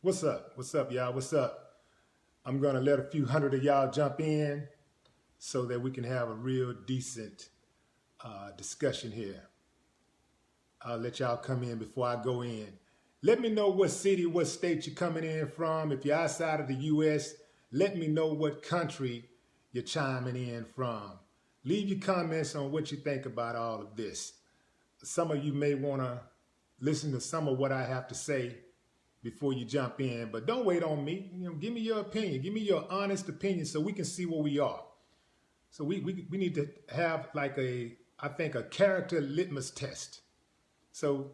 What's up? What's up, y'all? What's up? I'm going to let a few hundred of y'all jump in so that we can have a real decent discussion here. I'll let y'all come in before I go in. Let me know what city, what state you're coming in from. If you're outside of the U.S., let me know what country you're chiming in from. Leave your comments on what you think about all of this. Some of you may want to listen to some of what I have to say before you jump in, but don't wait on me. Give me your opinion. Give me your honest opinion so we can see where we are. So we need to have like I think a character litmus test. So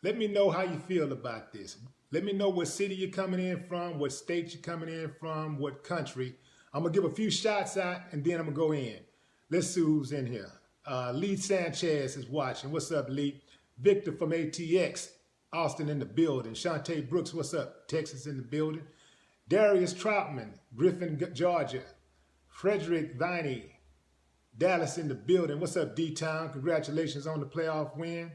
let me know how you feel about this. Let me know what city you're coming in from, what state you're coming in from, what country. I'm going to give a few shots out and then I'm going to go in. Let's see who's in here. Lee Sanchez is watching. What's up, Lee? Victor from ATX, Austin in the building. Shantae Brooks, what's up? Texas in the building. Darius Troutman, Griffin, Georgia. Frederick Viney, Dallas in the building. What's up, D-Town? Congratulations on the playoff win.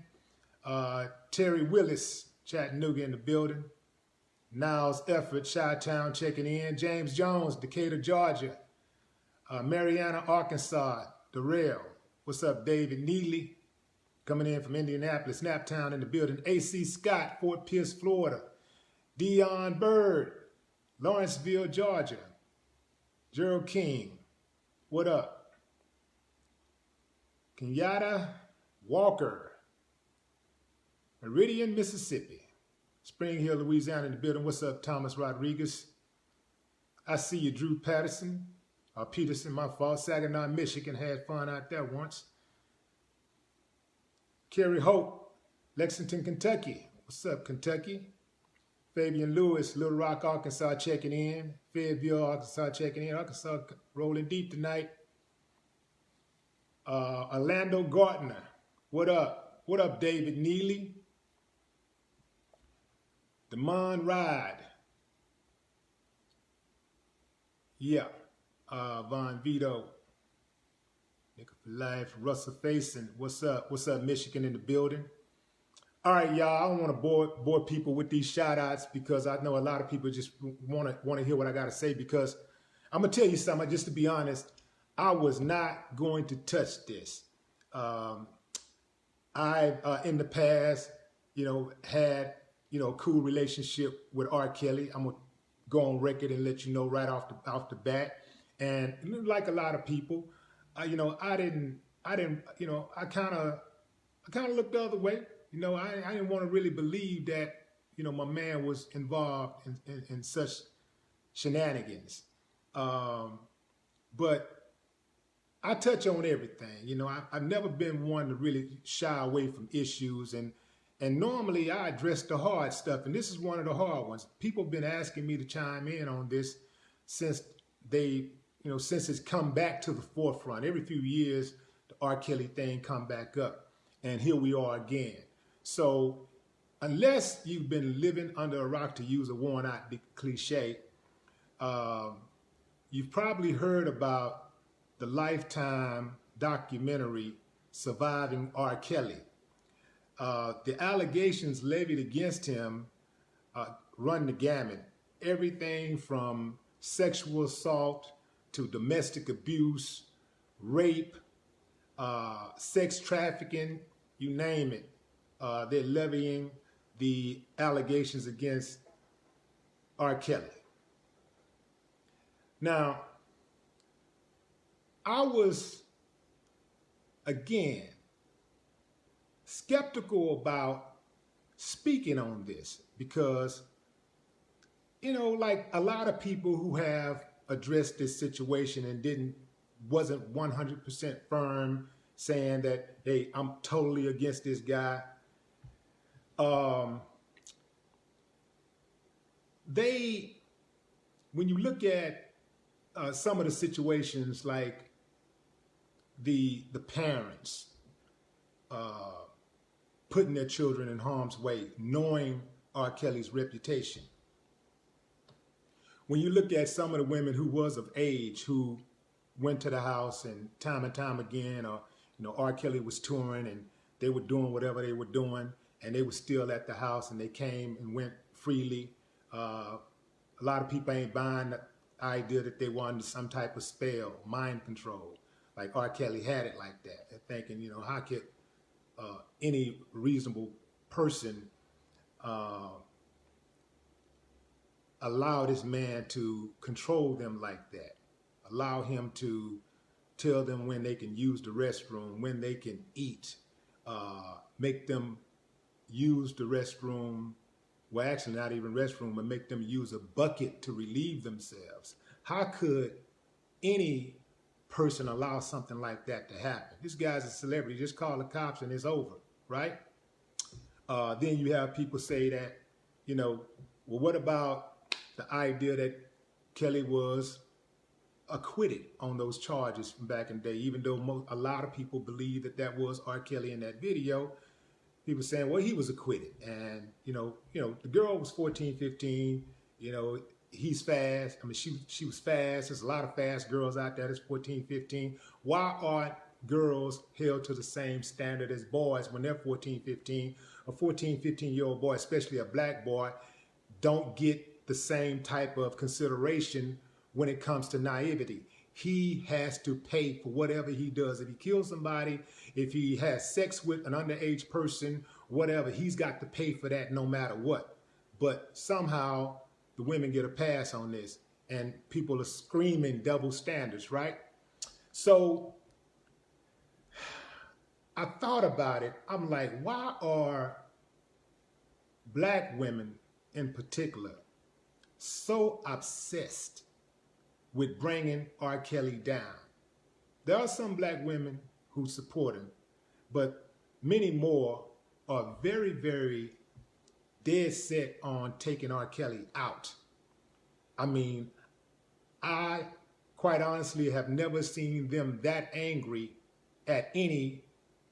Terry Willis, Chattanooga in the building. Niles Effort, Chi-Town checking in. James Jones, Decatur, Georgia. Mariana, Arkansas. Darrell. What's up, David Neely? Coming in from Indianapolis. Naptown in the building. A.C. Scott, Fort Pierce, Florida. Dion Bird, Lawrenceville, Georgia. Gerald King, what up? Kenyatta Walker, Meridian, Mississippi. Spring Hill, Louisiana in the building. What's up, Thomas Rodriguez? I see you, Drew Patterson. Peterson, my fault. Saginaw, Michigan. Had fun out there once. Kerry Hope, Lexington, Kentucky. What's up, Kentucky? Fabian Lewis, Little Rock, Arkansas checking in. Fayetteville, Arkansas checking in. Arkansas rolling deep tonight. Orlando Gardner, what up? What up, David Neely? Damon Ride. Yeah. Von Vito. Nickel for Life. Russell Faison. What's up? What's up, Michigan in the building? All right, y'all, I don't want to bore people with these shout-outs because I know a lot of people just want to hear what I got to say because I'm going to tell you something, just to be honest, I was not going to touch this. I've, in the past, had, a cool relationship with R. Kelly. I'm going to go on record and let you know right off the bat. And like a lot of people, I kind of looked the other way. I didn't want to really believe that, my man was involved in such shenanigans. But I touch on everything. I've never been one to really shy away from issues. And normally I address the hard stuff. And this is one of the hard ones. People have been asking me to chime in on this since since it's come back to the forefront. Every few years, the R. Kelly thing come back up. And here we are again. So unless you've been living under a rock, to use a worn out cliche, you've probably heard about the Lifetime documentary, Surviving R. Kelly. The allegations levied against him run the gamut. Everything from sexual assault to domestic abuse, rape, sex trafficking, you name it. They're levying the allegations against R. Kelly. Now, I was, again, skeptical about speaking on this because, like a lot of people who have addressed this situation and wasn't 100% firm, saying that, hey, I'm totally against this guy. When you look at some of the situations, like the parents putting their children in harm's way, knowing R. Kelly's reputation. When you look at some of the women who was of age, who went to the house and time again, or R. Kelly was touring and they were doing whatever they were doing, and they were still at the house and they came and went freely. A lot of people ain't buying the idea that they wanted some type of spell, mind control, like R. Kelly had it like that. They're thinking, you know, how could any reasonable person allow this man to control them like that? Allow him to tell them when they can use the restroom, when they can eat, make them use the restroom. Well, actually, not even restroom, but make them use a bucket to relieve themselves. How could any person allow something like that to happen? This guy's a celebrity. Just call the cops and it's over, right? Then you have people say that, you know, well, what about the idea that Kelly was acquitted on those charges from back in the day, even though a lot of people believe that that was R. Kelly in that video. People saying, well, he was acquitted. And, you know, the girl was 14, 15, you know, he's fast. I mean, she was fast. There's a lot of fast girls out there that's 14, 15. Why aren't girls held to the same standard as boys when they're 14, 15? A 14, 15-year-old boy, especially a black boy, don't get the same type of consideration when it comes to naivety. He has to pay for whatever he does. If he kills somebody, if he has sex with an underage person, whatever, he's got to pay for that no matter what. But somehow the women get a pass on this and people are screaming double standards, right? So I thought about it. I'm like, why are black women in particular so obsessed with bringing R. Kelly down? There are some black women who support him, but many more are very, very dead set on taking R. Kelly out. I mean, I quite honestly have never seen them that angry at any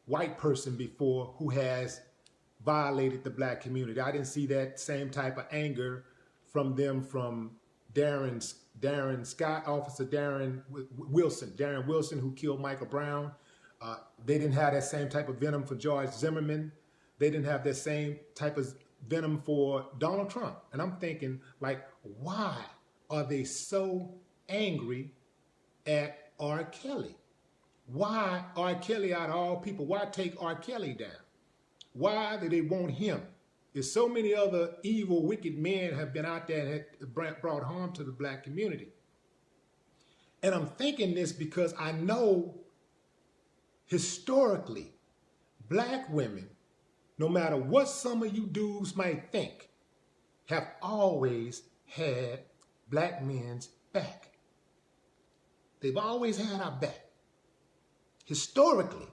white person before who has violated the black community. I didn't see that same type of anger from them from Darren Scott, Officer Darren Wilson, who killed Michael Brown. They didn't have that same type of venom for George Zimmerman. They didn't have that same type of venom for Donald Trump. And I'm thinking, like, why are they so angry at R. Kelly? Why R. Kelly out of all people? Why take R. Kelly down? Why do they want him? There's so many other evil, wicked men have been out there and have brought harm to the black community. And I'm thinking this because I know historically, black women, no matter what some of you dudes might think, have always had black men's back. They've always had our back. Historically,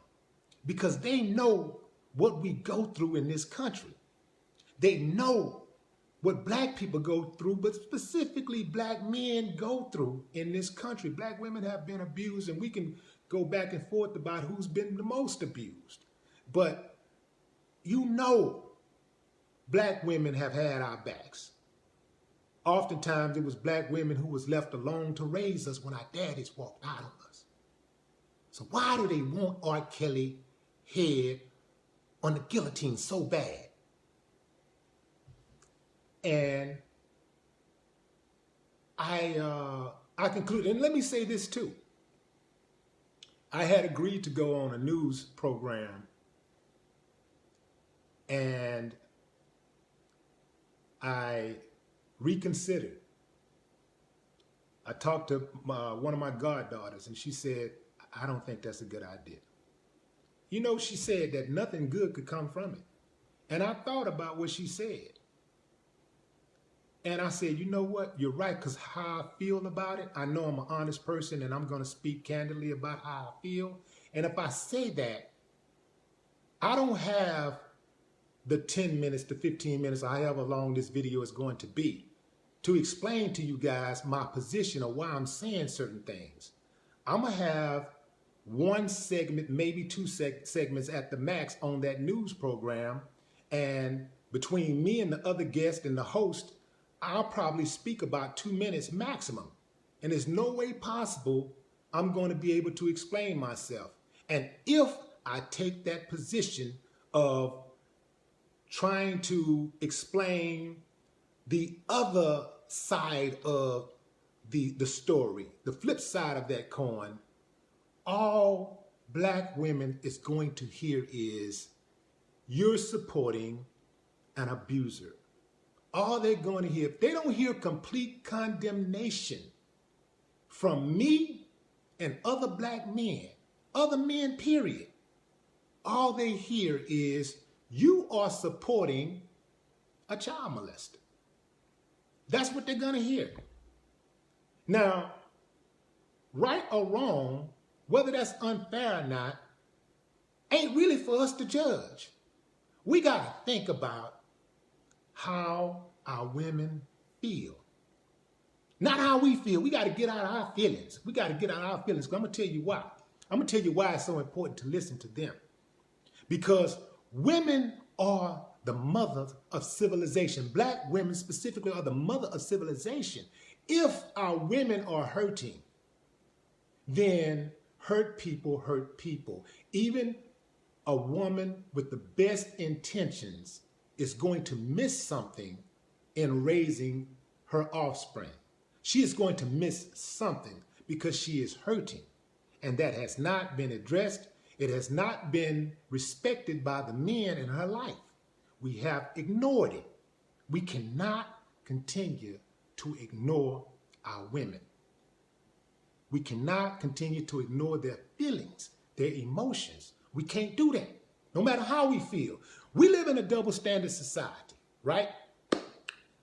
because they know what we go through in this country. They know what black people go through, but specifically black men go through in this country. Black women have been abused, and we can go back and forth about who's been the most abused. But you know, black women have had our backs. Oftentimes it was black women who was left alone to raise us when our daddies walked out on us. So why do they want R. Kelly head on the guillotine so bad? And I concluded, and let me say this too. I had agreed to go on a news program, and I reconsidered. I talked to one of my goddaughters, and she said, I don't think that's a good idea. You know, she said that nothing good could come from it. And I thought about what she said. And I said, you know what? You're right, because how I feel about it, I know I'm an honest person, and I'm going to speak candidly about how I feel. And if I say that, I don't have the 10 minutes to 15 minutes, or however long this video is going to be, to explain to you guys my position or why I'm saying certain things. I'm going to have one segment, maybe two segments at the max on that news program. And between me and the other guest and the host, I'll probably speak about 2 minutes maximum. And there's no way possible I'm going to be able to explain myself. And if I take that position of trying to explain the other side of the story, the flip side of that coin, all black women is going to hear is, you're supporting an abuser. All they're going to hear, if they don't hear complete condemnation from me and other black men, other men, period, all they hear is, you are supporting a child molester. That's what they're going to hear. Now, right or wrong, whether that's unfair or not, ain't really for us to judge. We got to think about how our women feel. Not how we feel. We got to get out of our feelings. We got to get out of our feelings. I'm going to tell you why. I'm going to tell you why it's so important to listen to them. Because women are the mother of civilization. Black women specifically are the mother of civilization. If our women are hurting, then hurt people hurt people. Even a woman with the best intentions is going to miss something in raising her offspring. She is going to miss something because she is hurting. And that has not been addressed. It has not been respected by the men in her life. We have ignored it. We cannot continue to ignore our women. We cannot continue to ignore their feelings, their emotions. We can't do that, no matter how we feel. We live in a double standard society, right?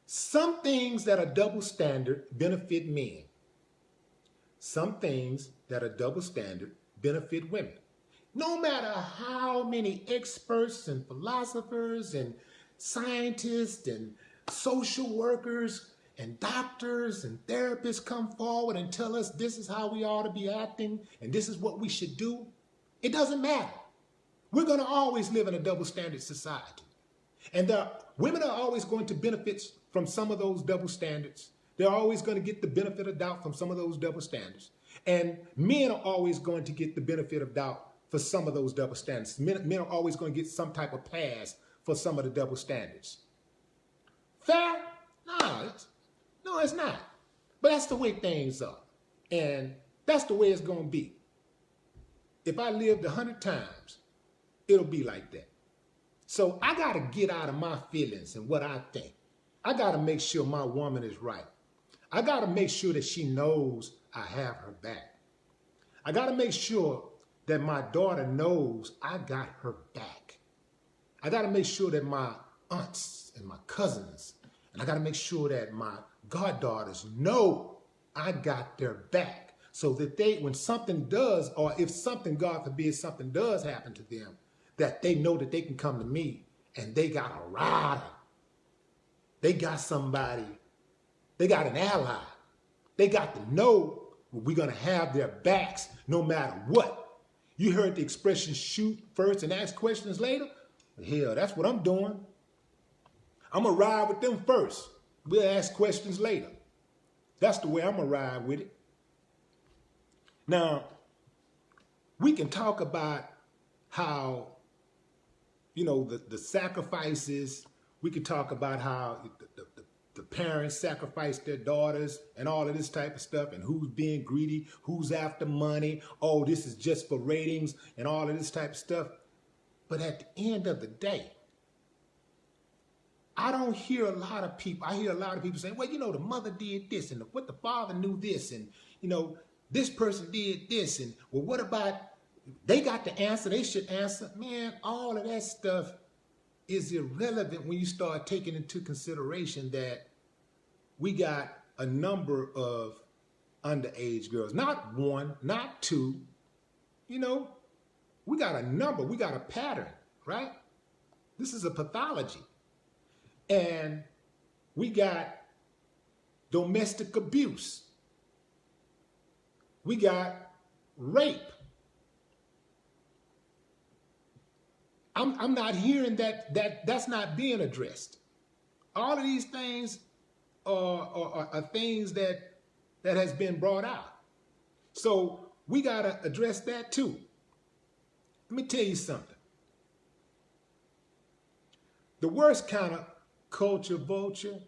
Some things that are double standard benefit men. Some things that are double standard benefit women. No matter how many experts and philosophers and scientists and social workers and doctors and therapists come forward and tell us this is how we ought to be acting and this is what we should do, it doesn't matter. We're going to always live in a double standard society. And women are always going to benefit from some of those double standards. They're always going to get the benefit of doubt from some of those double standards. And men are always going to get the benefit of doubt for some of those double standards. Men are always going to get some type of pass for some of the double standards. Fair? No, it's not. But that's the way things are. And that's the way it's going to be. If I lived 100 times, it'll be like that. So I got to get out of my feelings and what I think. I got to make sure my woman is right. I got to make sure that she knows I have her back. I got to make sure that my daughter knows I got her back. I got to make sure that my aunts and my cousins, and I got to make sure that my goddaughters know I got their back, so that when something does, or if something, God forbid, something does happen to them, that they know that they can come to me and they got a rider. They got somebody, they got an ally. They got to know we're going to have their backs no matter what. You heard the expression, shoot first and ask questions later? Hell, that's what I'm doing. I'm going to ride with them first. We'll ask questions later. That's the way I'm going to ride with it. Now, we can talk about how, the sacrifices. We could talk about how the parents sacrifice their daughters and all of this type of stuff, and who's being greedy, who's after money. Oh, this is just for ratings and all of this type of stuff. But at the end of the day, I don't hear a lot of people. I hear a lot of people saying, well, the mother did this, and what the father knew this, and, this person did this, and, well, what about, they got the answer, they should answer. Man, all of that stuff is irrelevant when you start taking into consideration that we got a number of underage girls. Not one, not two. We got a number, we got a pattern, right? This is a pathology. And we got domestic abuse. We got rape. I'm not hearing that's not being addressed. All of these things are things that has been brought out. So we got to address that too. Let me tell you something. The worst kind of culture vulture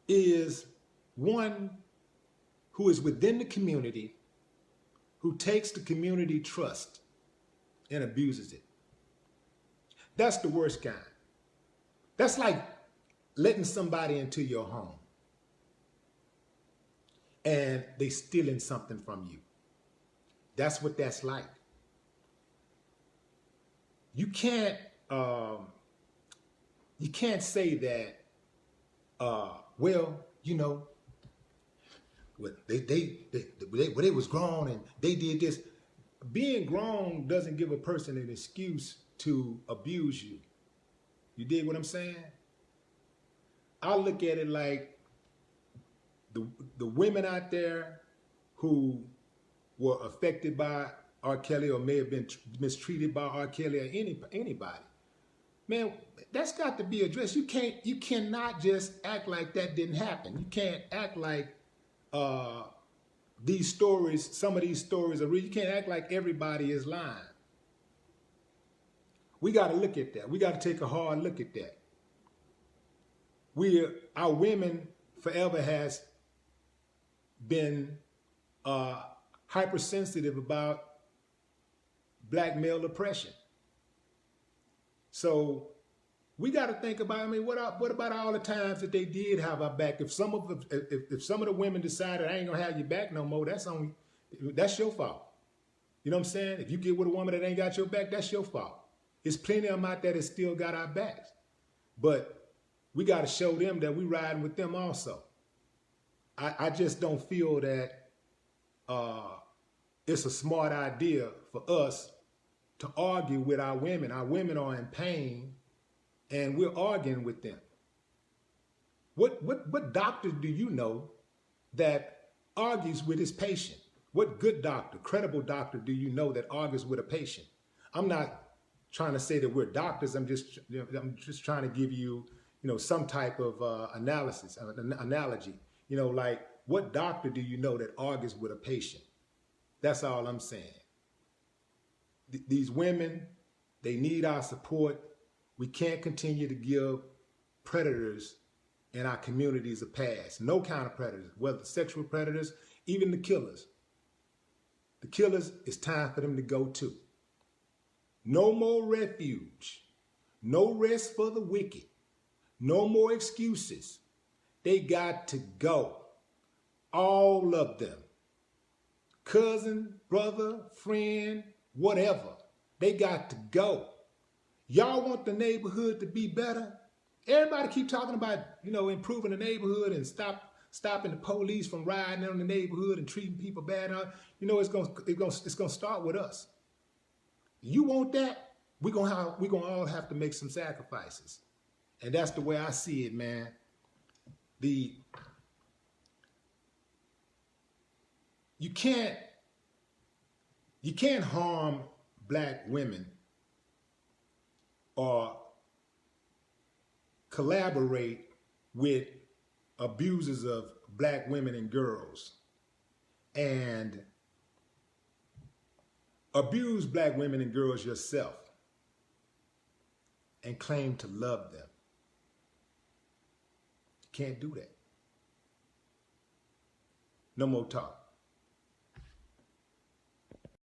is one who is within the community, who takes the community trust and abuses it. That's the worst kind. That's like letting somebody into your home and they stealing something from you. That's what that's like. You can't say that, well, you know, they was grown and they did this. Being grown doesn't give a person an excuse to abuse you. You dig what I'm saying? I look at it like the women out there who were affected by R. Kelly or may have been mistreated by R. Kelly or anybody. Man, that's got to be addressed. You cannot just act like that didn't happen. You can't act like these stories, some of these stories are real. You can't act like everybody is lying. We got to look at that. We got to take a hard look at that. Our women forever has been hypersensitive about black male oppression. So we got to think about, I mean, what about all the times that they did have our back? If some of the women decided I ain't gonna have your back no more, that's your fault. You know what I'm saying? If you get with a woman that ain't got your back, that's your fault. There's plenty of them out there that still got our backs. But we got to show them that we riding with them also. I just don't feel that it's a smart idea for us to argue with our women. Our women are in pain and we're arguing with them. What doctor do you know that argues with his patient? What good doctor, credible doctor do you know that argues with a patient? I'm not trying to say that we're doctors. I'm just trying to give you, some type of analysis, analogy. Like what doctor do you know that argues with a patient? That's all I'm saying. These women, they need our support. We can't continue to give predators in our communities a pass. No kind of predators, whether sexual predators, even the killers. The killers, it's time for them to go too. No more refuge. No rest for the wicked. No more excuses. They got to go. All of them. Cousin, brother, friend, whatever. They got to go. Y'all want the neighborhood to be better? Everybody keep talking about, improving the neighborhood and stopping the police from riding on the neighborhood and treating people bad. It's gonna start with us. You want that? We're gonna all have to make some sacrifices. And that's the way I see it, man. You can't harm black women or collaborate with abusers of black women and girls and abuse black women and girls yourself and claim to love them. You can't do that. No more talk.